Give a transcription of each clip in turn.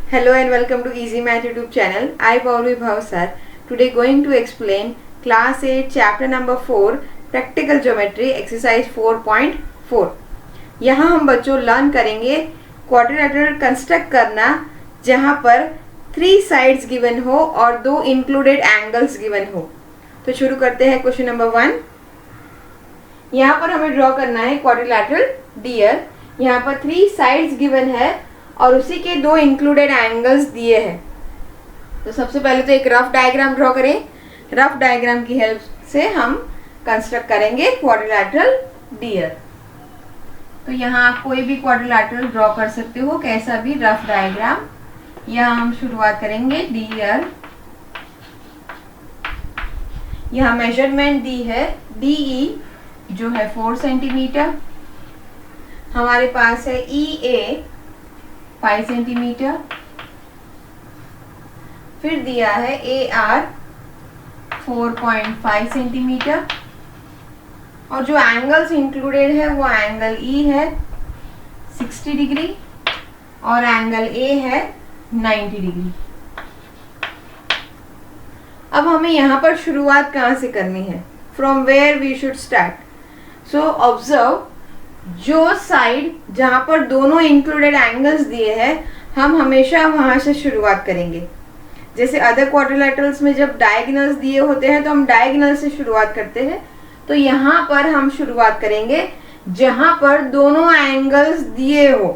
Hello and welcome to Easy Math YouTube channel. I Paulu Bhavsar. Today going to explain class 8 chapter number 4 practical geometry exercise 4.4. यहाँ हम बच्चों learn करेंगे quadrilateral construct करना जहाँ पर 3 sides given हो और 2 इंक्लूडेड एंगल्स गिवन हो। तो शुरू करते हैं क्वेश्चन नंबर 1। यहाँ पर हमें ड्रॉ करना है क्वाड्रिलेटरल डियर। यहाँ पर 3 साइड्स गिवन है और उसी के 2 इंक्लूडेड एंगल्स दिए हैं। तो सबसे पहले तो एक रफ डायग्राम ड्रॉ करें। रफ डायग्राम की हेल्प से हम कंस्ट्रक्ट करेंगे क्वाड्रिलेटरल डियर। तो यहाँ आप कोई भी क्वाड्रिलेटरल ड्रॉ कर सकते हो, कैसा भी रफ डायग्राम। यहाँ हम शुरुआत करेंगे डियर। यहाँ मेजरमेंट दी है DE जो है 4 सेंटीमीटर। हमारे पास है EA 5 सेंटीमीटर। फिर दिया है AR 4.5 सेंटीमीटर और जो एंगल्स इंक्लूडेड है वो एंगल E है 60 डिग्री और एंगल A है 90 डिग्री। अब हमें यहाँ पर शुरुआत कहाँ से करनी है? From where we should start. So observe, जो साइड जहाँ पर दोनों इंक्लूडेड एंगल्स दिए हैं हम हमेशा वहाँ से शुरुआत करेंगे। जैसे अदर क्वाड्रिलेटरल्स में जब डायगोनल्स दिए होते हैं तो हम डायगोनल से शुरुआत करते हैं। तो यहाँ पर हम शुरुआत करेंगे जहाँ पर दोनों एंगल्स दिए हो।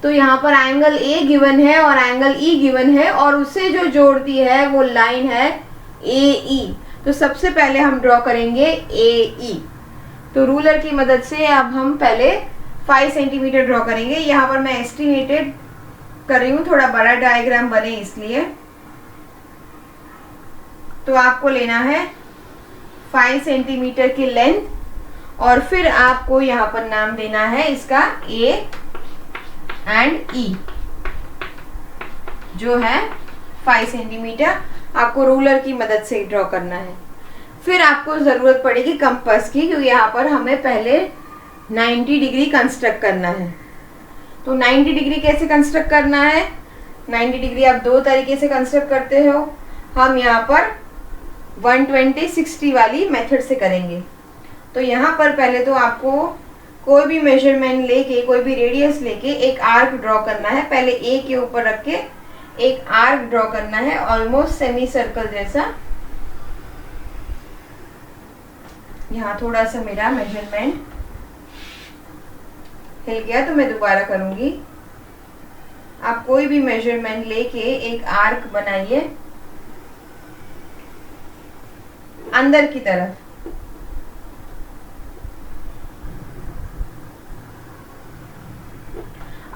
तो यहाँ पर एंगल A गिवन है और एंगल E गिवन है और उसे जो जोड़ती है वो लाइन है AE। तो सबसे पहले हम ड्रॉ करेंगे AE। तो रूलर की मदद से अब हम पहले 5 सेंटीमीटर ड्रॉ करेंगे। यहाँ पर मैं एस्टिमेटेड कर रही हूँ, थोड़ा बड़ा डायग्राम बने इसलिए। तो आपको लेना है 5 सेंटीमीटर की लेंथ और फिर आपको यहाँ पर नाम देना है इसका A एंड E जो है 5 सेंटीमीटर। आपको रूलर की मदद से ड्रॉ करना है। फिर आपको ज़रूरत पड़ेगी कंपास की, क्योंकि यहाँ पर हमें पहले 90 डिग्री कंस्ट्रक्ट करना है। तो 90 डिग्री कैसे कंस्ट्रक्ट करना है? 90 डिग्री आप 2 तरीके से कंस्ट्रक्ट करते हो। हम यहाँ पर 120-60 वाली मेथड से करेंगे। तो यहाँ पर पहले तो आपको कोई भी मेजरमेंट लेके, कोई भी रेडियस लेके एक आर्क ड्रॉ करना है। पहले A के ऊपर रख के एक आर्क ड्रॉ करना है, ऑलमोस्ट सेमी सर्कल जैसा। यहाँ थोड़ा सा मेरा मेजरमेंट हिल गया तो मैं दोबारा करूंगी। आप कोई भी मेजरमेंट लेके एक आर्क बनाइए अंदर की तरफ।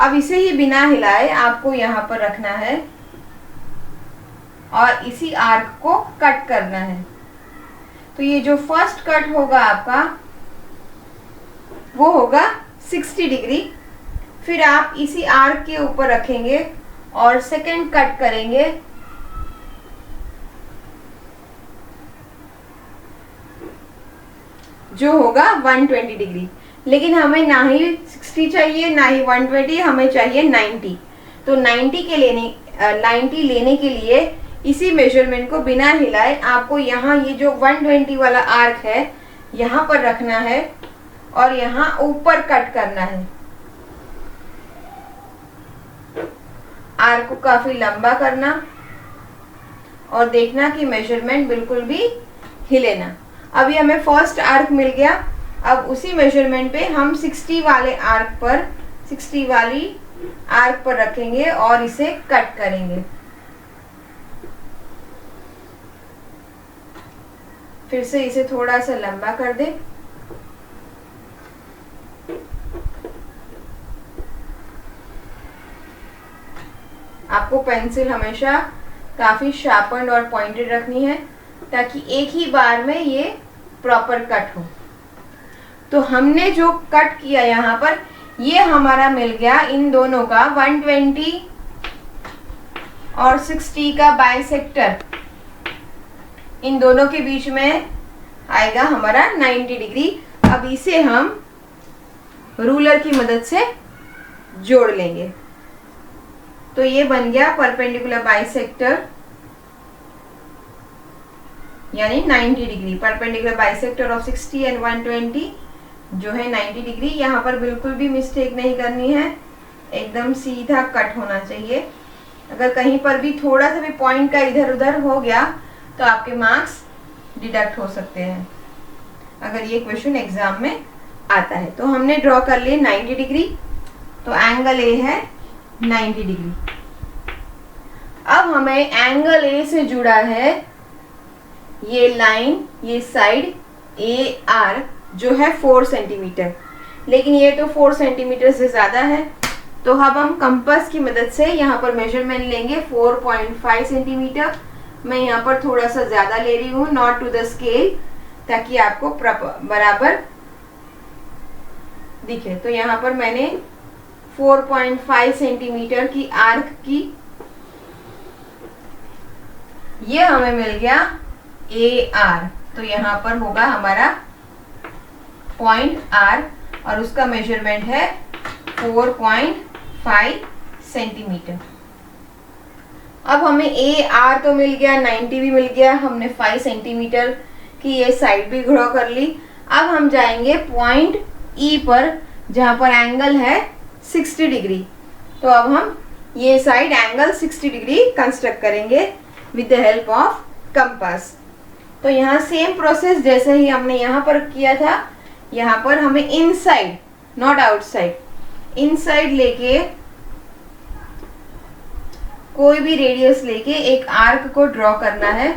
अब इसे ही बिना हिलाए आपको यहाँ पर रखना है और इसी आर्क को कट करना है। तो ये जो फर्स्ट कट होगा आपका वो होगा 60 डिग्री। फिर आप इसी आर्क के ऊपर रखेंगे और सेकंड कट करेंगे जो होगा 120 डिग्री। लेकिन हमें ना ही 60 चाहिए ना ही 120, हमें चाहिए 90। तो 90 लेने के लिए इसी मेजरमेंट को बिना हिलाए आपको यहाँ ये जो 120 वाला आर्क है यहाँ पर रखना है और यहाँ ऊपर कट करना है। आर्क को काफी लंबा करना और देखना कि मेजरमेंट बिल्कुल भी हिले ना। अभी हमें फर्स्ट आर्क मिल गया। अब उसी मेजरमेंट पे हम 60 वाले आर्क पर 60 वाली आर्क पर रखेंगे और इसे कट करेंगे। फिर से इसे थोड़ा सा लंबा कर दे। आपको पेंसिल हमेशा काफी शार्पन्ड और पॉइंटेड रखनी है ताकि एक ही बार में ये प्रॉपर कट हो। तो हमने जो कट किया यहाँ पर ये हमारा मिल गया इन दोनों का 120 और 60 का बाइसेक्टर। इन दोनों के बीच में आएगा हमारा 90 डिग्री। अब इसे हम रूलर की मदद से जोड़ लेंगे। तो ये बन गया परपेंडिकुलर बाइसेक्टर, यानी 90 degree. Perpendicular bisector of 60 and 120 जो है 90 डिग्री। यहाँ पर बिल्कुल भी मिस्टेक नहीं करनी है, एकदम सीधा कट होना चाहिए। अगर कहीं पर भी थोड़ा सा भी पॉइंट का इधर उधर हो गया तो आपके मार्क्स डिडक्ट हो सकते हैं, अगर ये क्वेश्चन एग्जाम में आता है। तो हमने ड्रॉ कर लिए 90 डिग्री, तो एंगल ए है 90 डिग्री। अब हमें एंगल ए से जुड़ा है ये लाइन, ये साइड ए आर जो है 4 सेंटीमीटर, लेकिन ये तो 4 सेंटीमीटर से ज़्यादा है। तो अब हम कंपास की मदद से यहाँ पर मेजरमेंट लेंगे 4.5 सेंटीमीटर। मैं यहाँ पर थोड़ा सा ज़्यादा ले रही हूँ, नॉट टू द स्केल, ताकि आपको बराबर दिखे। तो यहाँ पर मैंने 4.5 सेंटीमीटर की आर्क की, ये हमें मिल गया ए आर। तो यहाँ पर होगा हमारा पॉइंट आर और उसका मेजरमेंट है 4.5 सेंटीमीटर। अब हमें ए आर तो मिल गया, 90 भी मिल गया, हमने 5 सेंटीमीटर की ये साइड भी ड्रॉ कर ली। अब हम जाएंगे पॉइंट ई पर, जहाँ पर एंगल है 60 डिग्री। तो अब हम ये साइड एंगल 60 डिग्री कंस्ट्रक्ट करेंगे with the help of compass. तो यहाँ सेम प्रोसेस जैसे ही हमने यहाँ पर किया था, यहाँ पर हमें इनसाइड नॉट आउटसाइड, इनसाइड लेके कोई भी रेडियस लेके एक आर्क को ड्रॉ करना है,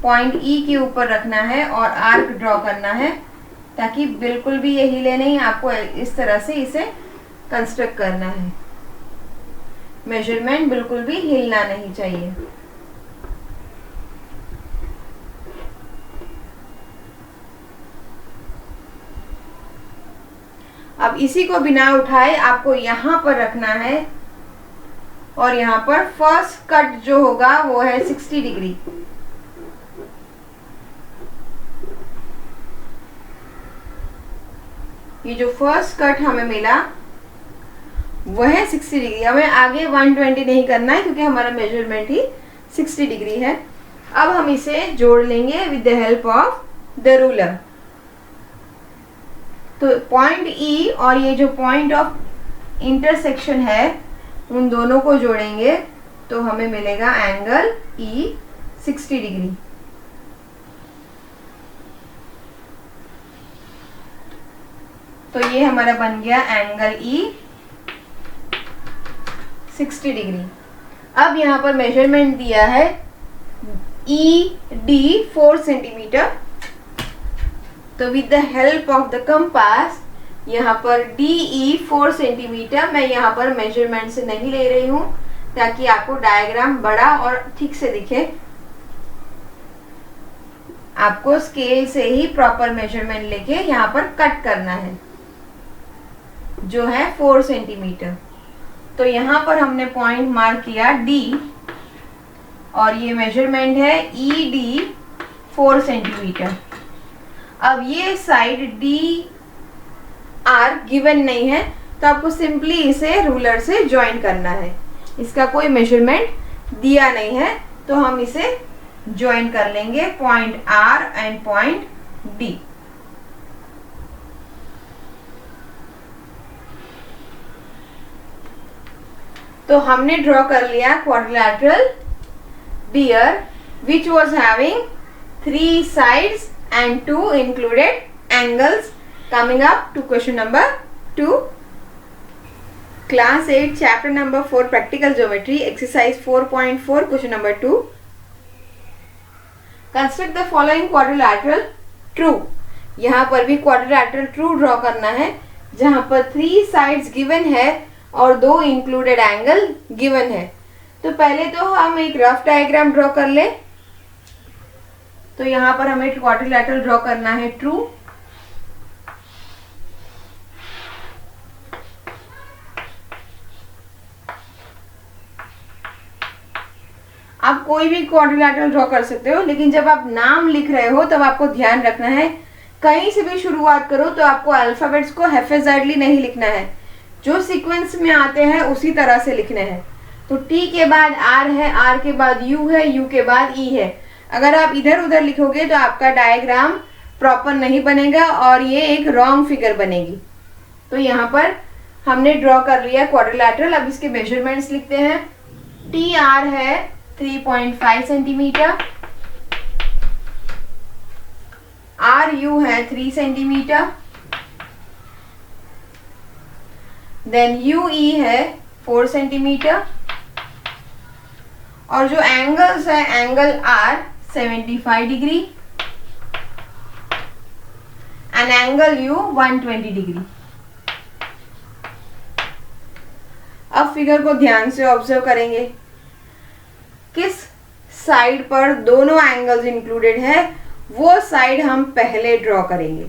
पॉइंट ई के ऊपर रखना है और आर्क ड्रॉ करना है, ताकि बिल्कुल भी ये हिले नहीं। आपको इस तरह से इसे कंस्ट्रक्ट करना है, मेजरमेंट बिल्कुल भी हिलना नहीं चाहिए। अब इसी को बिना उठाए आपको यहाँ पर रखना है और यहाँ पर फर्स्ट कट जो होगा वो है 60 डिग्री। ये जो फर्स्ट कट हमें मिला वो है 60 डिग्री। हमें आगे 120 नहीं करना है क्योंकि हमारा मेजरमेंट ही 60 डिग्री है। अब हम इसे जोड़ लेंगे with the help of the ruler. तो पॉइंट ई और ये जो पॉइंट ऑफ इंटरसेक्शन है उन दोनों को जोड़ेंगे तो हमें मिलेगा एंगल ई 60 डिग्री। तो ये हमारा बन गया एंगल ई 60 डिग्री। अब यहाँ पर मेजरमेंट दिया है ई डी 4 सेंटीमीटर। तो with the help of the compass यहाँ पर डी ई 4 सेंटीमीटर मैं यहाँ पर मेजरमेंट से नहीं ले रही हूँ, ताकि आपको डायग्राम बड़ा और ठीक से दिखे। आपको स्केल से ही प्रॉपर मेजरमेंट लेके यहाँ पर कट करना है, जो है 4 सेंटीमीटर। तो यहाँ पर हमने पॉइंट मार्क किया डी और ये मेजरमेंट है ई डी 4 सेंटीमीटर। अब ये साइड डी आर गिवन नहीं है, तो आपको सिंपली इसे रूलर से ज्वाइन करना है। इसका कोई मेजरमेंट दिया नहीं है, तो हम इसे ज्वाइन कर लेंगे point R and point D. तो हमने ड्रॉ कर लिया quadrilateral bear which was having 3 sides and 2 included angles. Coming up to question number 2, class 8 chapter number 4 practical geometry exercise 4.4 question number 2. Construct the following quadrilateral true. यहाँ पर भी quadrilateral true draw करना है, जहाँ पर 3 sides given है और 2 included angle given है। तो पहले तो हम एक रफ डायग्राम ड्रॉ कर ले। तो यहाँ पर हमें क्वाड्रिलैटरल ड्रॉ करना है ट्रू। आप कोई भी क्वाड्रिलैटरल ड्रॉ कर सकते हो, लेकिन जब आप नाम लिख रहे हो तब आपको ध्यान रखना है, कहीं से भी शुरुआत करो तो आपको अल्फाबेट्स को हैफेजाइडली नहीं लिखना है, जो सीक्वेंस में आते हैं उसी तरह से लिखने हैं। तो T के बाद R है, R के बाद U है, U के बाद E है। अगर आप इधर उधर लिखोगे तो आपका डायग्राम प्रॉपर नहीं बनेगा और ये एक रॉन्ग फिगर बनेगी। तो यहाँ पर हमने ड्रॉ कर लिया क्वाड्रिलैटरल। अब इसके मेजरमेंट्स लिखते हैं। TR है 3.5 सेंटीमीटर, RU है 3 सेंटीमीटर, देन UE है 4 सेंटीमीटर, और जो एंगल्स है, angle R 75 degree and angle U 120 degree. अब फिगर को ध्यान से ऑब्जर्व करेंगे। किस साइड पर दोनों एंगल्स इंक्लूडेड है वो साइड हम पहले ड्रॉ करेंगे।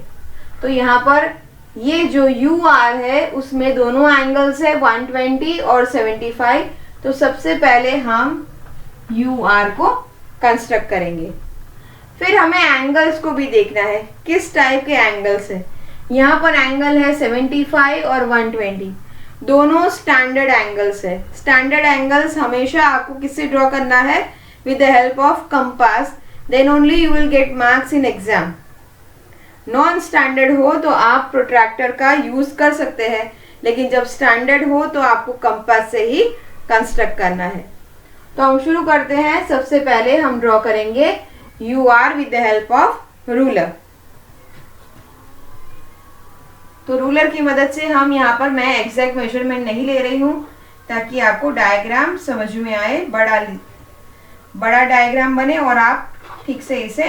तो यहाँ पर ये जो UR है उसमें दोनों एंगल्स है 120 और 75। तो सबसे पहले हम UR को कंस्ट्रक्ट करेंगे। फिर हमें एंगल्स को भी देखना है, किस टाइप के एंगल्स है। यहाँ पर एंगल है 75 और 120, दोनों स्टैंडर्ड एंगल्स है। स्टैंडर्ड एंगल्स हमेशा आपको किससे ड्रॉ करना है? With the help of compass, then only you will get marks in exam. Non standard हो तो आप प्रोट्रैक्टर का यूज कर सकते हैं, लेकिन जब स्टैंडर्ड हो तो आपको कंपास से ही कंस्ट्रक्ट करना है। तो हम शुरू करते हैं। सबसे पहले हम ड्रॉ करेंगे UR with the help of ruler. तो रूलर की मदद से हम यहाँ पर, मैं एग्जैक्ट मेजरमेंट नहीं ले रही हूँ ताकि आपको डायग्राम समझ में आए, बड़ा डायग्राम बने और आप ठीक से इसे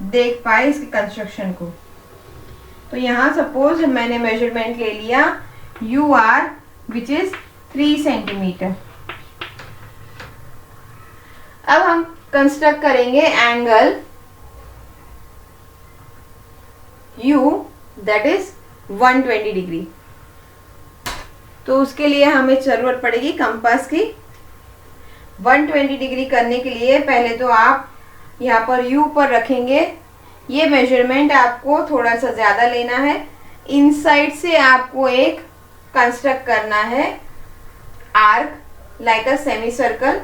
देख पाए, इसके कंस्ट्रक्शन को। तो यहाँ सपोज मैंने मेजरमेंट ले लिया UR विच इज 3 सेंटीमीटर। अब हम कंस्ट्रक्ट करेंगे angle U that is 120 degree. तो उसके लिए हमें जरूरत पड़ेगी कंपास की। 120 डिग्री करने के लिए पहले तो आप यहाँ पर U पर रखेंगे। ये मेजरमेंट आपको थोड़ा सा ज़्यादा लेना है। इनसाइड से आपको एक कंस्ट्रक्ट करना है arc like a semi circle.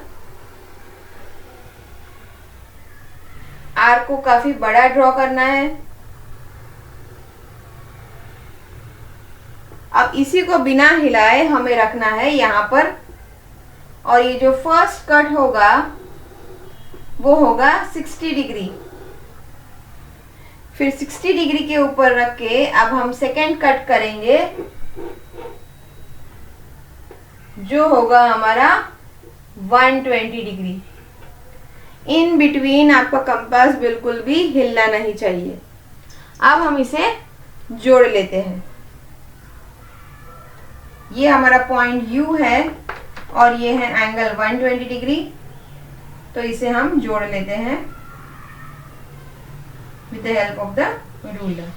Arc को काफी बड़ा ड्रॉ करना है। अब इसी को बिना हिलाए हमें रखना है यहाँ पर, और ये जो फर्स्ट कट होगा वो होगा 60 डिग्री। फिर 60 डिग्री के ऊपर रख के अब हम सेकेंड कट करेंगे जो होगा हमारा 120 डिग्री। इन बिटवीन आपका कंपास बिल्कुल भी हिलना नहीं चाहिए। अब हम इसे जोड़ लेते हैं। ये हमारा पॉइंट U है और ये है एंगल 120 डिग्री। तो इसे हम जोड़ लेते हैं with the help of the ruler.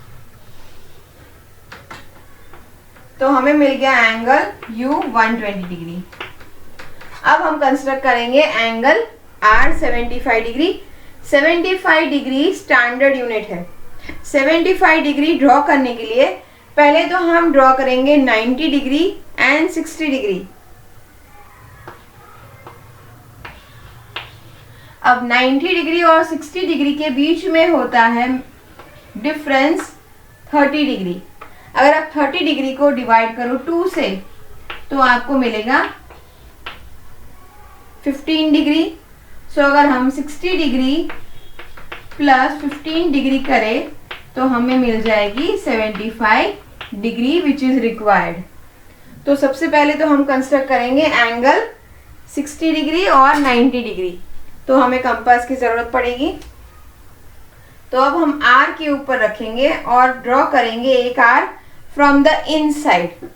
तो हमें मिल गया एंगल U 120 डिग्री। अब हम कंस्ट्रक्ट करेंगे angle R 75 degree. 75 degree standard unit है। 75 डिग्री ड्रॉ करने के लिए पहले तो हम ड्रॉ करेंगे 90 डिग्री एंड 60 डिग्री। अब 90 डिग्री और 60 डिग्री के बीच में होता है डिफरेंस 30 डिग्री। अगर आप 30 डिग्री को डिवाइड करो 2 से तो आपको मिलेगा 15 डिग्री। सो अगर हम 60 डिग्री प्लस 15 डिग्री करें तो हमें मिल जाएगी 75 डिग्री विच इज रिक्वायर्ड। तो सबसे पहले तो हम कंस्ट्रक्ट करेंगे एंगल 60 डिग्री और 90 डिग्री। तो हमें कंपास की जरूरत पड़ेगी। तो अब हम R के ऊपर रखेंगे और ड्रॉ करेंगे एक आर्क फ्रॉम द इनसाइड।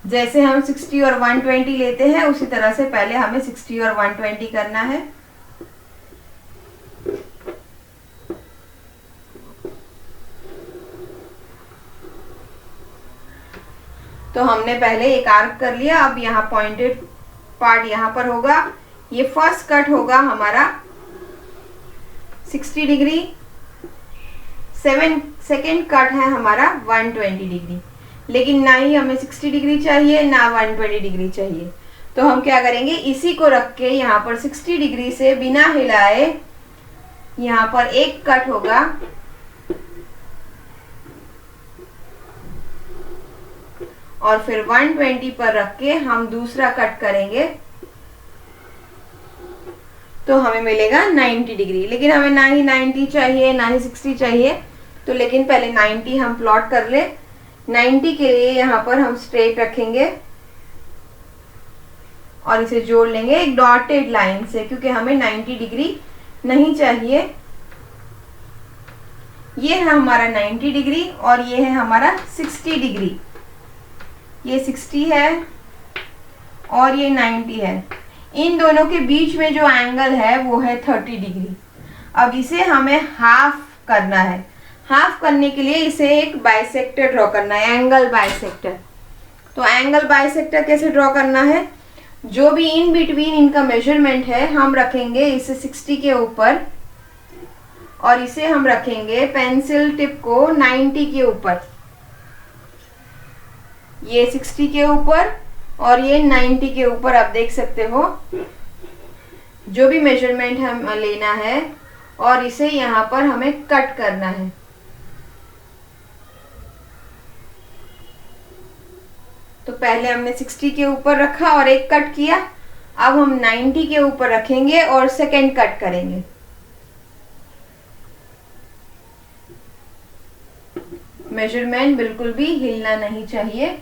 जैसे हम 60 और 120 लेते हैं उसी तरह से पहले हमें 60 और 120 करना है। तो हमने पहले एक आर्क कर लिया। अब यहाँ पॉइंटेड पार्ट यहाँ पर होगा। ये फर्स्ट कट होगा हमारा 60 डिग्री। सेकेंड कट है हमारा 120 डिग्री। लेकिन ना ही हमें 60 डिग्री चाहिए ना 120 डिग्री चाहिए। तो हम क्या करेंगे, इसी को रख के यहाँ पर 60 डिग्री से बिना हिलाए यहाँ पर एक कट होगा और फिर 120 पर रख के हम दूसरा कट करेंगे तो हमें मिलेगा 90 डिग्री। लेकिन हमें ना ही 90 चाहिए ना ही 60 चाहिए, तो लेकिन पहले 90 हम प्लॉट कर ले। 90 के लिए यहाँ पर हम स्ट्रेट रखेंगे और इसे जोड़ लेंगे एक डॉटेड लाइन से, क्योंकि हमें 90 डिग्री नहीं चाहिए। ये है हमारा 90 डिग्री और ये है हमारा 60 डिग्री। ये 60 है और ये 90 है। इन दोनों के बीच में जो एंगल है वो है 30 डिग्री। अब इसे हमें हाफ करना है। हाफ करने के लिए इसे एक बाइसेक्टर ड्रॉ करना है, एंगल बाइसेक्टर। तो एंगल बाइसेक्टर कैसे ड्रॉ करना है, जो भी इन बिटवीन इनका मेजरमेंट है हम रखेंगे इसे 60 के ऊपर और इसे हम रखेंगे पेंसिल टिप को 90 के ऊपर। ये 60 के ऊपर और ये 90 के ऊपर। आप देख सकते हो जो भी मेजरमेंट हम लेना है और इसे यहाँ पर हमें कट करना है। तो पहले हमने 60 के ऊपर रखा और एक कट किया, अब हम 90 के ऊपर रखेंगे और सेकेंड कट करेंगे। मेजरमेंट बिल्कुल भी हिलना नहीं चाहिए।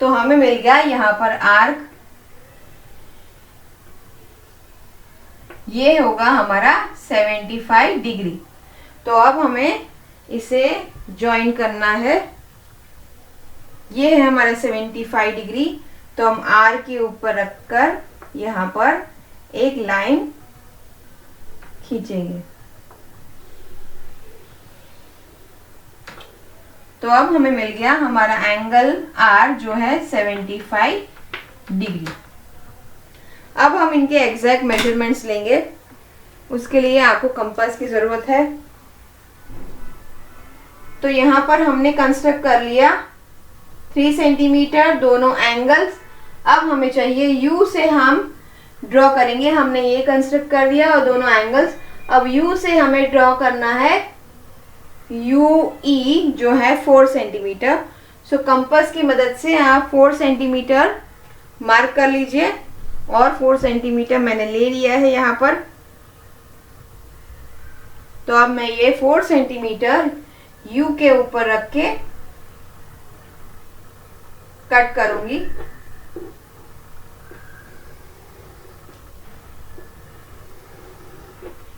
तो हमें मिल गया यहाँ पर आर्क, ये होगा हमारा 75 डिग्री। तो अब हमें इसे ज्वाइन करना है। ये है हमारा 75 डिग्री। तो हम आर के ऊपर रखकर यहाँ पर एक लाइन खींचेंगे। तो अब हमें मिल गया हमारा एंगल आर जो है 75 डिग्री। अब हम इनके एग्जैक्ट मेजरमेंट्स लेंगे। उसके लिए आपको कंपास की जरूरत है। तो यहाँ पर हमने कंस्ट्रक्ट कर लिया 3 सेंटीमीटर दोनों एंगल्स। अब हमें चाहिए यू से हम ड्रॉ करेंगे। हमने ये कंस्ट्रक्ट कर दिया और दोनों एंगल्स। अब यू से हमें ड्रॉ करना है यू ई जो है 4 सेंटीमीटर। सो कंपास की मदद से आप 4 सेंटीमीटर मार्क कर लीजिए और 4 सेंटीमीटर मैंने ले लिया है यहाँ पर। तो अब मैं ये 4 सेंटीमीटर यू के ऊपर रख के कट करूंगी।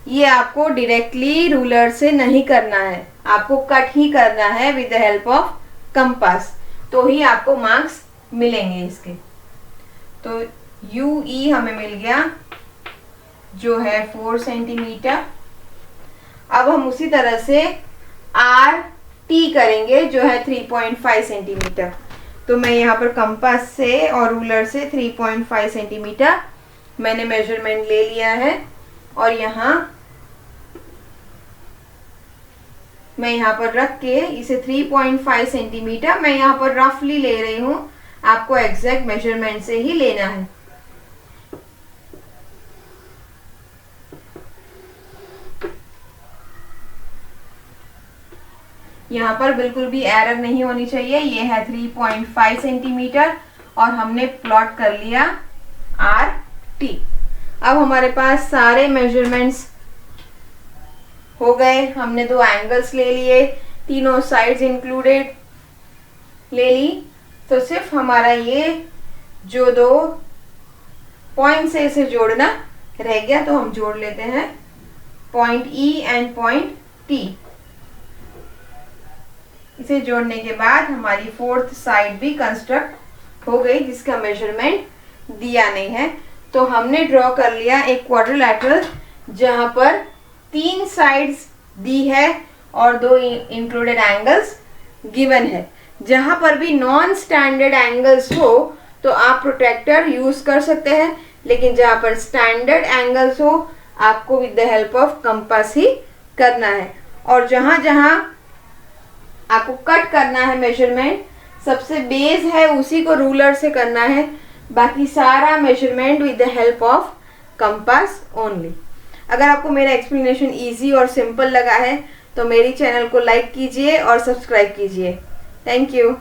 ये आपको डायरेक्टली रूलर से नहीं करना है, आपको कट ही करना है with the help of compass, तो ही आपको मार्क्स मिलेंगे इसके। तो यू ई हमें मिल गया जो है 4 सेंटीमीटर। अब हम उसी तरह से आर टी करेंगे जो है 3.5 सेंटीमीटर। तो मैं यहाँ पर कंपास से और रूलर से 3.5 सेंटीमीटर मैंने मेजरमेंट ले लिया है और यहाँ मैं यहाँ पर रख के इसे 3.5 सेंटीमीटर मैं यहाँ पर रफली ले रही हूँ, आपको एग्जैक्ट मेजरमेंट से ही लेना है। यहाँ पर बिल्कुल भी एरर नहीं होनी चाहिए। ये है 3.5 सेंटीमीटर और हमने प्लॉट कर लिया आर टी। अब हमारे पास सारे मेजरमेंट्स हो गए। हमने 2 एंगल्स ले लिए, तीनों साइड्स इंक्लूडेड ले ली। तो सिर्फ हमारा ये जो 2 पॉइंट से इसे जोड़ना रह गया, तो हम जोड़ लेते हैं point E and point T. इसे जोड़ने के बाद हमारी 4th साइड भी कंस्ट्रक्ट हो गई जिसका मेजरमेंट दिया नहीं है। तो हमने ड्रॉ कर लिया एक क्वाड्रिलैटरल जहां पर 3 साइड्स दी है और 2 इंक्लूडेड एंगल्स गिवन है। जहां पर भी नॉन स्टैंडर्ड एंगल्स हो तो आप प्रोटेक्टर यूज कर सकते हैं, लेकिन जहां पर स्टैंडर्ड एंगल्स हो आपको with the help of compass ही करना है। और जहाँ जहाँ आपको कट करना है मेजरमेंट, सबसे बेस है उसी को रूलर से करना है, बाकी सारा measurement with the help of compass only. अगर आपको मेरा एक्सप्लेनेशन इजी और सिंपल लगा है तो मेरी चैनल को लाइक कीजिए और सब्सक्राइब कीजिए। Thank you.